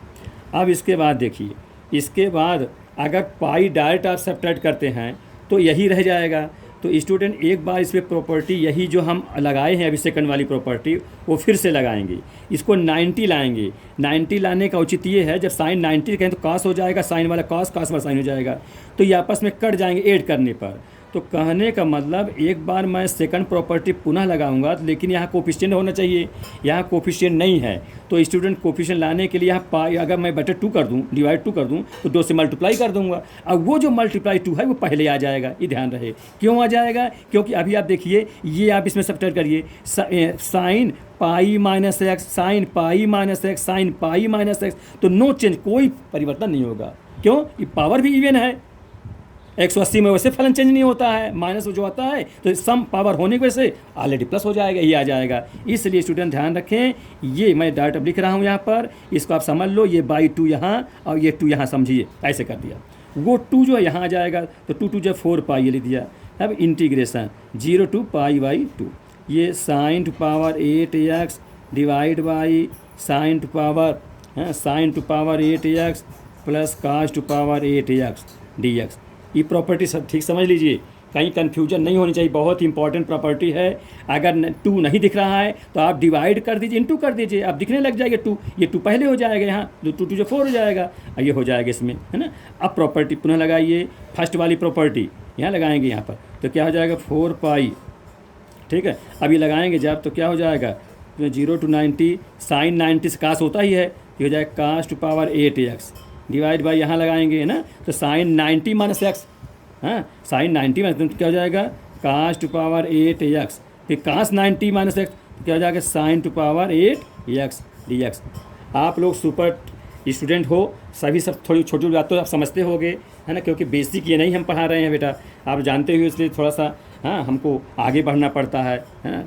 अब इसके बाद देखिए, इसके बाद अगर पाई डायरेक्ट आप सब्ट्रैक्ट करते हैं तो यही रह जाएगा। तो स्टूडेंट एक बार इस पर प्रॉपर्टी यही जो हम लगाए हैं अभी सेकंड वाली प्रॉपर्टी, वो फिर से लगाएंगे, इसको 90 लाएंगे। 90 लाने का उचित ये है, जब साइन 90 कहें तो कॉस हो जाएगा, साइन वाला कॉस, कॉस वाला साइन हो जाएगा, तो ये आपस में कट जाएंगे ऐड करने पर। तो कहने का मतलब, एक बार मैं सेकंड प्रॉपर्टी पुनः लगाऊंगा, लेकिन यहाँ कोफिशिएंट होना चाहिए, यहाँ कोफिशिएंट नहीं है, तो स्टूडेंट कोफिशिएंट लाने के लिए यहाँ पाई अगर मैं बटे 2 कर दूँ, डिवाइड 2 कर दूँ, तो 2 से मल्टीप्लाई कर दूंगा। अब वो जो मल्टीप्लाई 2 है वो पहले आ जाएगा, ये ध्यान रहे। क्यों आ जाएगा, क्योंकि अभी आप देखिए, ये आप इसमें सब्ट्रैक्ट करिए, sine pi minus x, sine pi minus x, sine pi minus x, तो नो चेंज, कोई परिवर्तन नहीं होगा। क्यों, ये पावर भी इवन है, 180 में वैसे फलन चेंज नहीं होता है, माइनस जो आता है तो सम पावर होने की वजह से ऑलरेडी प्लस हो जाएगा, ये आ जाएगा। इसलिए स्टूडेंट ध्यान रखें, ये मैं डायरेक्ट अब लिख रहा हूँ यहाँ पर, इसको आप समझ लो, ये बाई 2 यहाँ और ये 2 यहाँ, समझिए ऐसे कर दिया। वो 2 जो है यहाँ आ जाएगा, तो 2 जब 4 पाई ये लिख दिया। अब इंटीग्रेशन 0 to पाई बाई 2, ये sin² 8x divide by sin² 8x plus cos² 8x dx। ये प्रॉपर्टी सब ठीक समझ लीजिए, कहीं कन्फ्यूजन नहीं होनी चाहिए, बहुत इंपॉर्टेंट प्रॉपर्टी है। अगर 2 नहीं दिख रहा है तो आप डिवाइड कर दीजिए, इनटू कर दीजिए, अब दिखने लग जाएगा 2, ये 2 पहले हो जाएगा, यहाँ 2 जो 4 हो जाएगा, ये हो जाएगा इसमें, है ना। अब प्रॉपर्टी पुनः लगाइए, फर्स्ट वाली प्रॉपर्टी यहाँ लगाएंगे, यहाँ पर तो क्या हो जाएगा 4 पाई, ठीक है। अब ये लगाएंगे जब, तो क्या हो जाएगा 0 to 90, साइन 90 से कास होता ही है, ये हो जाएगा cos² 8x डिवाइड बाई यहाँ लगाएंगे, है ना, तो साइन 90 माइनस एक्स, हाँ साइन 90 माइनस, तो क्या हो जाएगा cos² 8x, फिर cos 90 माइनस एक्स, तो क्या हो जाएगा sin² 8x dx। आप लोग सुपर स्टूडेंट हो, सभी सब थोड़ी छोटी बात तो आप समझते होगे, है ना, क्योंकि बेसिक ये नहीं हम पढ़ा रहे हैं बेटा, आप जानते हो, इसलिए थोड़ा सा हाँ हमको आगे बढ़ना पड़ता है ना,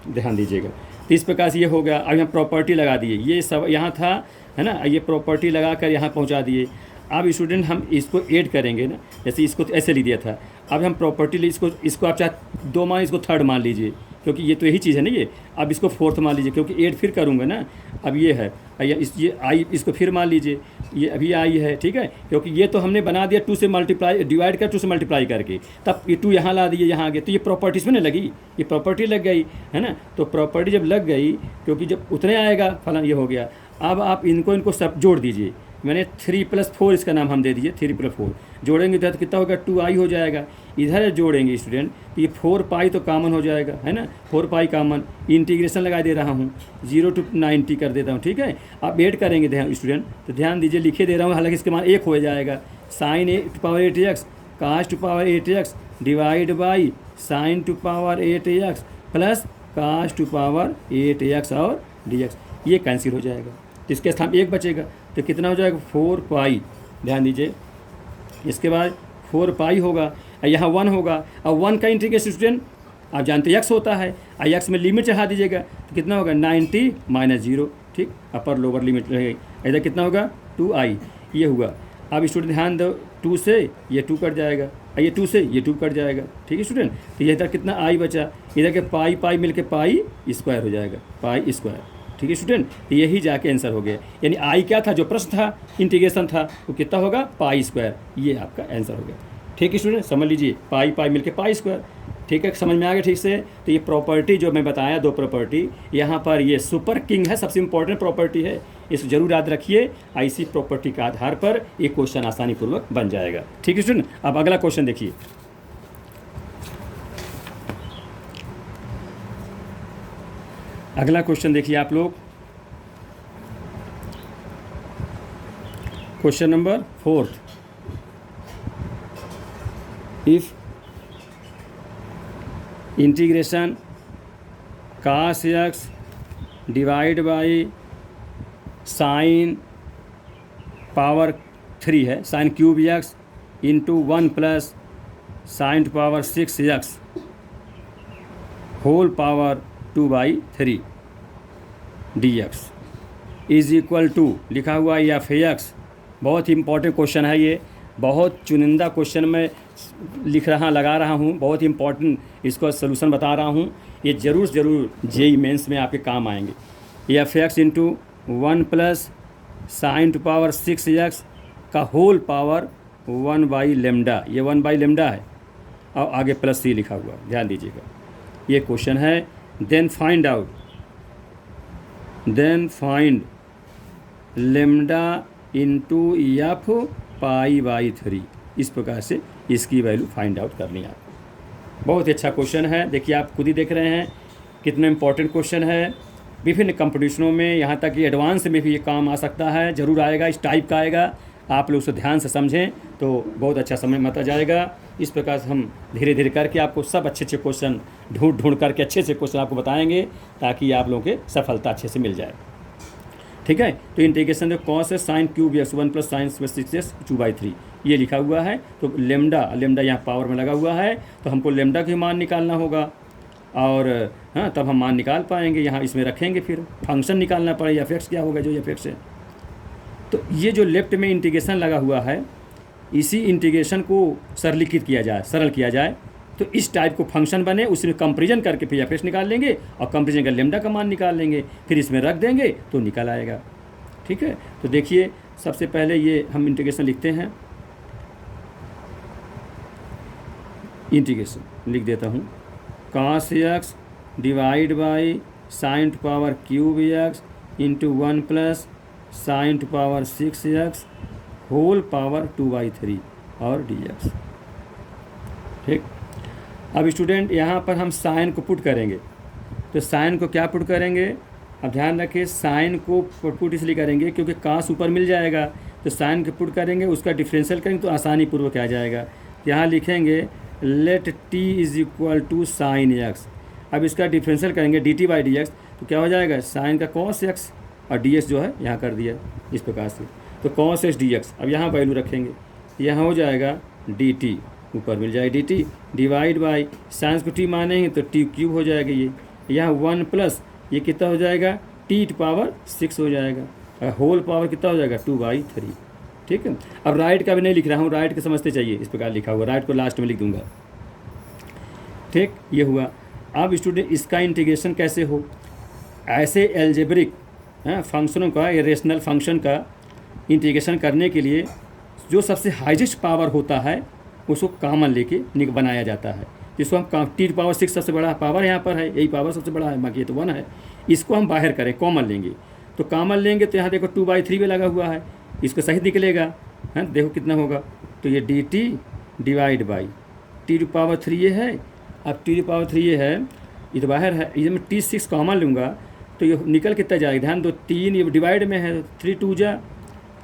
ध्यान दीजिएगा। तो इस प्रकार से ये हो गया। अब यहाँ प्रॉपर्टी लगा दिए, ये सब यहाँ था, है ना, ये प्रॉपर्टी लगा कर यहाँ पहुँचा दिए। अब स्टूडेंट हम इसको ऐड करेंगे ना, जैसे इसको तो ऐसे लिख दिया था, अब हम प्रॉपर्टी ले इसको आप चाहे 2 मान, इसको थर्ड मान लीजिए, क्योंकि ये तो यही चीज़ है ना ये। अब इसको फोर्थ मान लीजिए, क्योंकि ऐड फिर करूँगा ना। अब ये है ये आई, इसको फिर मान लीजिए, ये अभी आई है, ठीक है, क्योंकि ये तो हमने बना दिया 2 से मल्टीप्लाई, डिवाइड कर 2 से मल्टीप्लाई करके, तब ये 2 यहाँ ला दिए, यहाँ आ गए, तो ये प्रॉपर्टीज़ में नहीं लगी, ये प्रॉपर्टी लग गई है ना। तो प्रॉपर्टी जब लग गई, क्योंकि जब उतने आएगा फलन, ये हो गया। अब आप इनको सब जोड़ दीजिए, मैंने 3 + 4 इसका नाम हम दे दीजिए, 3 + 4 जोड़ेंगे तो कितना होगा, 2i हो जाएगा। इधर जोड़ेंगे स्टूडेंट तो ये 4 तो कॉमन हो जाएगा, है ना, 4 कॉमन, इंटीग्रेशन लगा दे रहा हूँ, 0 to 90 कर देता हूँ, ठीक है। अब ऐड करेंगे ध्यान स्टूडेंट, तो ध्यान दीजिए, लिखे दे रहा हूँ, हालांकि इसके मान 1 हो जाएगा। sin to 8x cos to 8x divide by sin to 8x plus cos to 8x और dx, ये कैंसिल हो जाएगा, तो इसके स्थान 1 बचेगा, तो कितना हो जाएगा, 4 ध्यान दीजिए। इसके बाद 4 होगा, यहाँ 1 होगा, और 1 का इंटीग्रेशन स्टूडेंट आप जानते हैं x होता है, x में लिमिट चढ़ा दीजिएगा, तो कितना होगा, 90 - 0, ठीक, अपर लोअर लिमिट रहेगी। इधर कितना होगा, 2i, ये हुआ। अब स्टूडेंट ध्यान दो, 2 से ये 2 कट जाएगा, ये 2 से ये 2 कट जाएगा, ठीक है स्टूडेंट। तो ये इधर कितना i बचा, इधर के पाई मिल के पाई स्क्वायर हो जाएगा, पाई स्क्वायर, ठीक है स्टूडेंट। तो यही जाके आंसर हो गया, यानी आई क्या था, जो प्रश्न था, इंटीग्रेशन था, वो कितना होगा, पाई स्क्वायर, ये आपका आंसर हो गया, ठीक है स्टूडेंट। समझ लीजिए, पाई मिल के पाई स्क्वायर, ठीक है, समझ में आ गया ठीक से। तो ये प्रॉपर्टी जो मैं बताया, 2 प्रॉपर्टी, यहाँ पर ये सुपर किंग है, सबसे इंपॉर्टेंट प्रॉपर्टी है, इसको जरूर याद रखिए। ऐसी प्रॉपर्टी के आधार पर एक क्वेश्चन आसानी पूर्वक बन जाएगा, ठीक है स्टूडेंट। अब अगला क्वेश्चन देखिए, अगला क्वेश्चन देखिए आप लोग, question number 4, if integration cos x divide by sine power 3 है, sine cube x into 1 plus sine to power 6x whole power 2/3 dx is equal to, लिखा हुआ है f(x). बहुत ही इंपॉर्टेंट क्वेश्चन है ये, बहुत चुनिंदा क्वेश्चन में लगा रहा हूँ, बहुत ही इंपॉर्टेंट इसको सलूशन बता रहा हूँ, ये ज़रूर जेई मेंस में आपके काम आएंगे। ये f(x) into 1 plus sine to power 6x का होल पावर 1/λ, ये 1/λ है, और आगे प्लस c लिखा हुआ, ध्यान दीजिएगा, ये क्वेश्चन है। देन फाइंड λ इंटू f π/3, इस प्रकार से इसकी वैल्यू फाइंड आउट करनी है आपको। बहुत ही अच्छा क्वेश्चन है, देखिए आप खुद ही देख रहे हैं कितना इंपॉर्टेंट क्वेश्चन है। विभिन्न कंपटीशनों में, यहाँ तक कि एडवांस में भी ये काम आ सकता है, ज़रूर आएगा, इस टाइप का आएगा। आप लोग उसे ध्यान से समझें तो बहुत अच्छा समझ में आता जाएगा। इस प्रकार से हम धीरे धीरे करके आपको सब अच्छे क्वेश्चन ढूंढ करके अच्छे क्वेश्चन आपको बताएंगे, ताकि आप लोगों के सफलता अच्छे से मिल जाए, ठीक है। तो इंटीग्रेशन में कॉस है sine cube x 1 plus sign 6x 2/3, ये लिखा हुआ है। तो लेमडा यहाँ पावर में लगा हुआ है, तो हमको लेमडा की मान निकालना होगा, और हाँ, तब हम मान निकाल पाएंगे। यहाँ इसमें रखेंगे, फिर फंक्शन निकालना पड़ेगा, f(x) क्या होगा, जो f(x) है। तो ये जो लेफ्ट में इंटीग्रेशन लगा हुआ है, इसी इंटीग्रेशन को सरल किया जाए, तो इस टाइप को फंक्शन बने, उसमें कंपेरिजन करके फिर f(x) निकाल लेंगे, और कंपेरिजन कर लेमडा का मान निकाल लेंगे, फिर इसमें रख देंगे तो निकल आएगा, ठीक है। तो देखिए, सबसे पहले ये हम इंटीग्रेशन लिखते हैं, इंटीग्रेशन लिख देता हूँ, cos x divide by sine to power cube x into 1 plus sine to power 6x whole power 2/3 और dx, ठीक। अब स्टूडेंट यहाँ पर हम साइन को पुट करेंगे, तो साइन को क्या पुट करेंगे, अब ध्यान रखिए, साइन को पुट इसलिए करेंगे क्योंकि कास ऊपर मिल जाएगा, तो साइन को पुट करेंगे, उसका डिफरेंशियल करेंगे तो आसानी पूर्वक आ जाएगा। यहाँ लिखेंगे let t is equal to sine x, अब इसका डिफरेंशियल करेंगे dt/dx, तो क्या हो जाएगा, साइन का cos x, और dx जो है यहाँ कर दिया इस प्रकार से, तो cos x dx। अब यहाँ वैल्यू रखेंगे, यहाँ हो जाएगा dt, ऊपर मिल जाएगा dt डिवाइड बाई साइंस को t मानेंगे तो t क्यूब हो जाएगा, ये यहाँ 1 प्लस ये कितना हो जाएगा, t⁴ हो जाएगा, और होल पावर कितना हो जाएगा 2/3, ठीक है। अब राइट का भी नहीं लिख रहा हूँ, राइट के समझते चाहिए, इस प्रकार लिखा हुआ, राइट को लास्ट में लिख दूंगा। ठीक, ये हुआ। अब स्टूडेंट इसका इंटीग्रेशन कैसे हो, ऐसे एल्जेब्रिक फंक्शनों का या रेशनल फंक्शन का इंटीग्रेशन करने के लिए जो सबसे हाईएस्ट पावर होता है उसको कॉमन लेके बनाया जाता है, जिसको हम टी पावर 6 सबसे बड़ा पावर यहाँ पर है, यही पावर सबसे बड़ा है, बाकी ये तो 1 है। इसको हम बाहर करें, कॉमन लेंगे, तो कॉमन लेंगे तो यहाँ देखो 2/3 भी लगा हुआ है, इसको सही निकलेगा, है देखो कितना होगा, तो ये dt डिवाइड बाई t⁻³ ये है। अब t⁻³ ये है, ये तो बाहर है, ये मैं t6 कॉमन लूँगा तो ये निकल कितना जाएगा, ध्यान दो 3 ये डिवाइड में है, 3 2 जा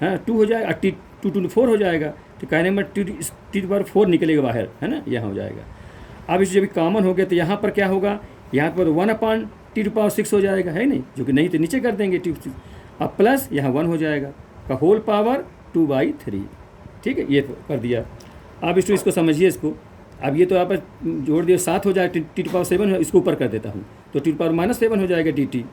2 हो जाएगा, t 2 4 हो जाएगा, तो कहने में t⁻4 निकलेगा बाहर, है ना, यहाँ हो जाएगा। अब इस जब कॉमन हो गया तो यहाँ पर क्या होगा, यहाँ पर 1/t⁻6 हो जाएगा, है नहीं, जो कि नहीं तो नीचे कर देंगे t6, अब प्लस यहाँ 1 हो जाएगा का होल पावर 2/3। ठीक है, ये कर दिया। अब इसको समझिए, इसको अब ये तो यहाँ पर जोड़ दिया 7 हो जाएगा, t⁻7 इसको ऊपर कर देता हूँ तो t⁻7 हो जाएगा dt।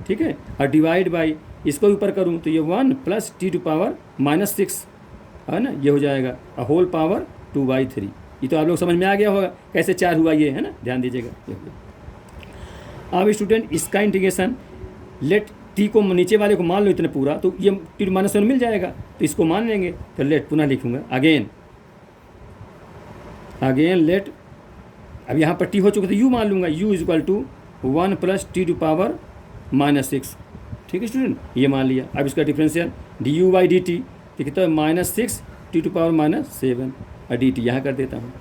ठीक है, और डिवाइड बाई इसको ऊपर करूँ तो ये 1 प्लस t⁻6 है ना, ये हो जाएगा होल पावर 2/3। ये तो आप लोग समझ में आ गया होगा कैसे 4 हुआ ये, है ना, ध्यान दीजिएगा। अब स्टूडेंट इसका इंटीग्रेशन, लेट टी को नीचे वाले को मान लो इतने पूरा, तो ये t⁻1 मिल जाएगा, तो इसको मान लेंगे, तो लेट पुनः लिखूंगा अगेन लेट, अब यहाँ पर टी हो चुका तो यू मान लूँगा, u = 1 प्लस t⁻6। ठीक है स्टूडेंट, ये मान लिया। अब इसका डिफरेंशियल du/dt तो कितना है, -6 t⁻7 और dt यहाँ कर देता हूँ।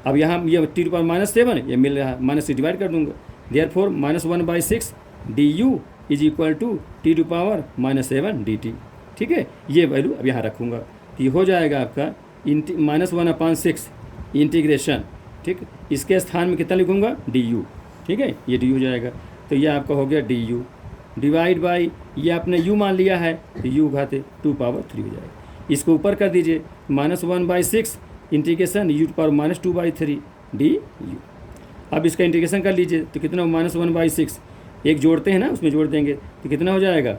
अब यहाँ ये t⁻7 ये मिल रहा है, माइनस से डिवाइड कर दूँगा, देयरफॉर -1/6 du = t⁻7 dt। ठीक है, ये वैल्यू अब यहाँ रखूँगा, तो ये हो जाएगा आपका -1/6 इंटीग्रेशन। ठीक, इसके स्थान में कितना लिखूँगा, du। ठीक है, ये du हो जाएगा, तो ये आपका हो गया du डिवाइड बाई, ये आपने u मान लिया है तो u घाते 2/3 हो जाएगा। इसको ऊपर कर दीजिए, -1/6 इंटीग्रेशन u⁻2/3 du। अब इसका इंटीग्रेशन कर लीजिए तो कितना, -1/6 एक जोड़ते हैं ना, उसमें जोड़ देंगे तो कितना हो जाएगा,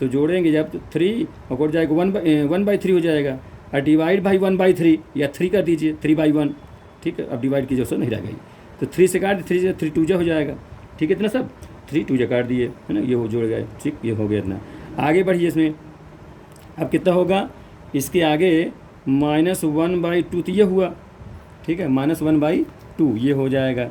तो जोड़ेंगे जब तो 3 और जाएगा 1/3 हो जाएगा, और डिवाइड बाई 1/3 या 3 कर दीजिए, 3/1। ठीक है, अब डिवाइड की जरूरत नहीं रह गई, तो 3 से काट 3 2 हो जाएगा। ठीक है, इतना सब 3 2 काट दिए, है ना, ये वो जुड़ गए। ठीक, ये हो गया इतना। आगे बढ़िए इसमें, अब कितना होगा, इसके आगे -1/2 तो ये हुआ। ठीक है, -1/2 ये हो जाएगा।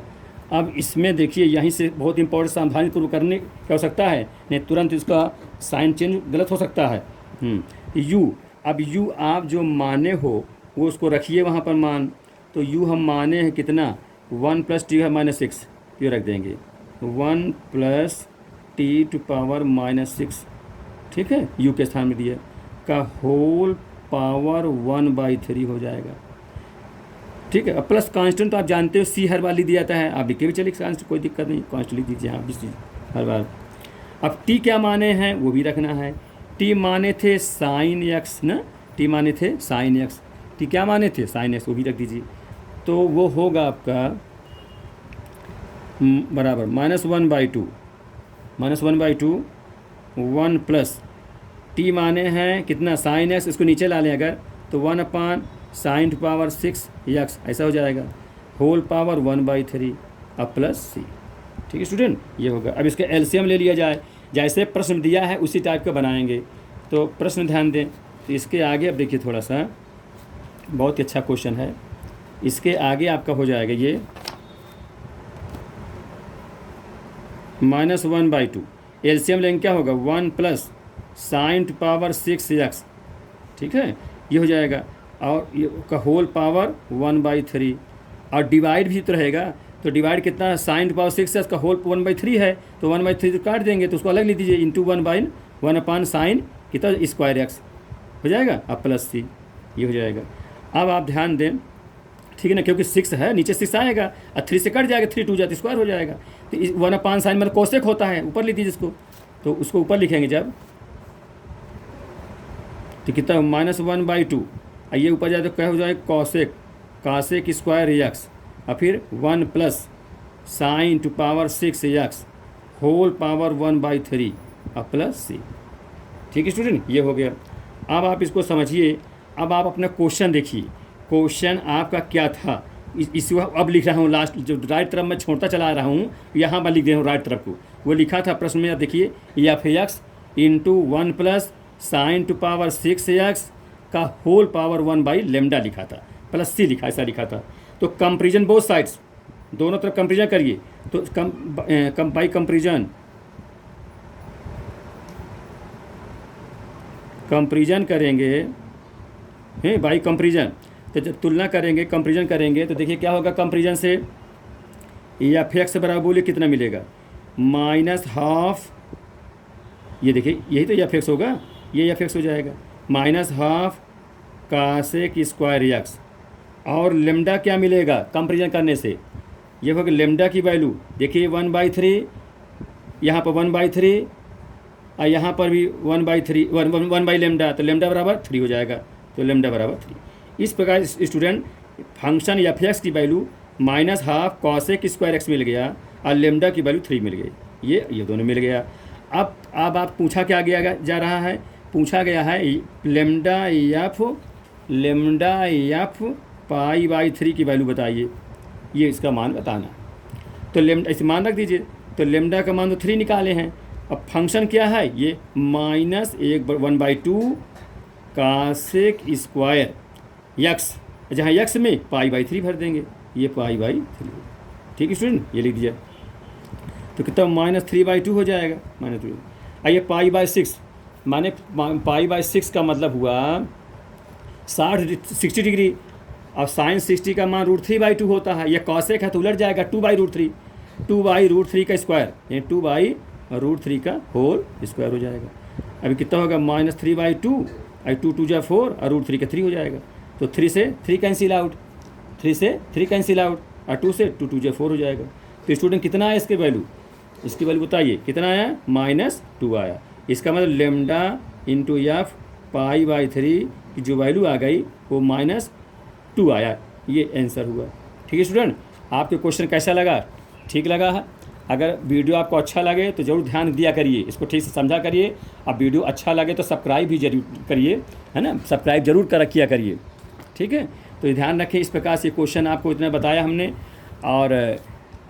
अब इसमें देखिए यहीं से बहुत इंपॉर्टेंट सावधानी पूर्वक करने की आवश्यकता है, नहीं तुरंत इसका साइन चेंज गलत हो सकता है। u, अब u आप जो माने हो वो उसको रखिए वहाँ पर मान, तो u हम माने हैं कितना, 1 + t⁻6 ये रख देंगे, 1 + t⁻6। ठीक है, u के स्थान में दिया का होल पावर 1/3 हो जाएगा। ठीक है, अब प्लस कांस्टेंट तो आप जानते हो c हर बार लिख दिया जाता है, आप लिख के भी चलिए कांस्टेंट, कोई दिक्कत नहीं, कांस्टेंट लिख दीजिए आप भी हर बार। अब t क्या माने हैं वो भी रखना है, t माने थे sin x ना, t माने थे sin x, t क्या माने थे sin x, वो भी रख दीजिए, तो वो होगा आपका बराबर -1/2 1 प्लस t माने हैं कितना sin x, इसको नीचे ला लें अगर तो 1/sin⁻6 x ऐसा हो जाएगा, होल पावर 1/3 अब प्लस c। ठीक है स्टूडेंट, ये होगा। अब इसका एलसीएम ले लिया जाए, जैसे प्रश्न दिया है उसी टाइप का बनाएंगे, तो प्रश्न ध्यान दें। तो इसके आगे अब देखिए थोड़ा सा बहुत ही अच्छा क्वेश्चन है, इसके आगे आपका हो जाएगा ये -1/2, एलसीएम लेंगे क्या होगा, 1 प्लस sin⁻6 x। ठीक है, ये हो जाएगा, और ये का होल पावर 1/3, और डिवाइड भी तो रहेगा, तो डिवाइड कितना है, sin⁻6 x का होल 1/3 है, तो 1/3 तो काट देंगे, तो उसको अलग लिख दीजिए, इंटू 1/1/sin कितना स्क्वायर x हो जाएगा, अब प्लस c ये हो जाएगा। अब आप ध्यान दें, ठीक है ना, क्योंकि 6 है नीचे 6 आएगा और 3 से कट जाएगा, 3 2 जाती स्क्वायर हो जाएगा, तो 1/sin मतलब कोसेक होता है, ऊपर लिख दीजिए इसको, तो उसको ऊपर लिखेंगे जब, तो कितना -1/2, ये ऊपर जाए तो क्या हो जाएगा, कॉसेक स्क्वायर x, और फिर 1 plus sin⁻6 x whole power 1/3 और प्लस c। ठीक है स्टूडेंट, ये हो गया। अब आप इसको समझिए, अब आप अपना क्वेश्चन देखिए, क्वेश्चन आपका क्या था। इस अब लिख रहा हूँ लास्ट, जो राइट तरफ मैं छोड़ता चला रहा हूँ, यहाँ मैं लिख दे रहा हूँ राइट तरफ को। वो लिखा था प्रश्न में, आप देखिए, F x into 1 plus sine to power 6x का होल पावर 1 बाई लेमडा लिखा था, प्लस सी लिखा, ऐसा लिखा था। तो कंपेरिजन बोथ साइड्स, दोनों तरफ कंपेरिजन करिए। तो बाई कंपेरिजन करेंगे, हैं बाई कंपेरिजन। तो जब तुलना करेंगे, कंपेरिजन करेंगे, तो देखिए क्या होगा कंपेरिजन से। एफ एक्स बराबर बोलिए कितना मिलेगा, माइनस हाफ, ये देखिए यही तो एफ एक्स होगा, ये एफ एक्स हो जाएगा, माइनस हाफ कासेक स्क्वायर एक्स। और लेमडा क्या मिलेगा कंपेरिजन करने से, ये होगा लेमडा की वैल्यू, देखिए 1/3, यहाँ पर 1/3 और यहाँ पर भी 1/3, 1 बाई लेमडा, तो लेमडा बराबर 3 हो जाएगा। तो लेमडा बराबर 3। इस प्रकार स्टूडेंट फंक्शन एफ एक्स की value minus half cosec square x मिल गया और लेमडा की वैल्यू 3 मिल गई, ये दोनों मिल गया। अब आप पूछा क्या गया जा रहा है, पूछा गया है लेमडा एफ π/3 की वैल्यू बताइए, ये इसका मान बताना। तो लेमडा ऐसे मान रख दीजिए, तो लेमडा का मान तो 3 निकाले हैं। अब फंक्शन क्या है, ये -1/2 कासेक स्क्वायर एक्स, जहाँ एक्स में π/3 भर देंगे, ये π/3। ठीक है स्टूडेंट, ये लिख दिया। तो कितना -3/2 हो जाएगा, -3। आइए π/6, माने π/6 का मतलब हुआ 60 डिग्री। अब साइन 60 का मान √3/2 होता है, यह कॉसेक है तो उलट जाएगा 2/√3, 2/√3 का स्क्वायर, यानी 2/√3 का होल स्क्वायर हो जाएगा। अभी कितना होगा, -3/2, 2 2 जा 4 और √3 का 3 हो जाएगा। तो 3 से 3 कैंसिल आउट, 3 से 3 कैंसिल आउट और 2 से 2 2 जा 4 हो जाएगा। तो स्टूडेंट कितना है इसके वैल्यू, इसकी वैल्यू बताइए कितना आया, -2 आया। इसका मतलब लेमडा इंटू एफ π/3 की जो वैल्यू आ गई वो -2 आया, ये आंसर हुआ। ठीक है स्टूडेंट, आपके क्वेश्चन कैसा लगा, ठीक लगा है? अगर वीडियो आपको अच्छा लगे तो ज़रूर ध्यान दिया करिए, इसको ठीक से समझा करिए। अब वीडियो अच्छा लगे तो सब्सक्राइब भी जरूर करिए, है ना, सब्सक्राइब जरूर किया करिए। ठीक है, तो ध्यान रखें, इस प्रकार से क्वेश्चन आपको इतना बताया हमने, और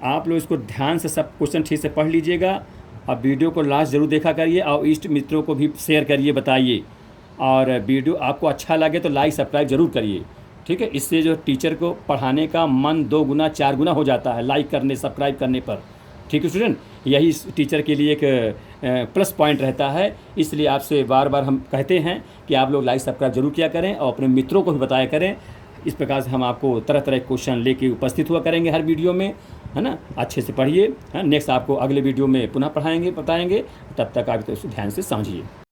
आप लोग इसको ध्यान से सब क्वेश्चन ठीक से पढ़ लीजिएगा। अब वीडियो को लास्ट ज़रूर देखा करिए और इष्ट मित्रों को भी शेयर करिए, बताइए। और वीडियो आपको अच्छा लगे तो लाइक सब्सक्राइब जरूर करिए। ठीक है, इससे जो टीचर को पढ़ाने का मन 2 गुना 4 गुना हो जाता है लाइक करने, सब्सक्राइब करने पर। ठीक है स्टूडेंट, यही टीचर के लिए एक प्लस पॉइंट रहता है। इसलिए आपसे बार बार हम कहते हैं कि आप लोग लाइक सब्सक्राइब जरूर किया करें और अपने मित्रों को भी बताया करें। इस प्रकार से हम आपको तरह तरह के क्वेश्चन लेके उपस्थित हुआ करेंगे हर वीडियो में, है ना। अच्छे से पढ़िए, नेक्स्ट आपको अगले वीडियो में पुनः बताएंगे। तब तक आप तो ध्यान से समझिए।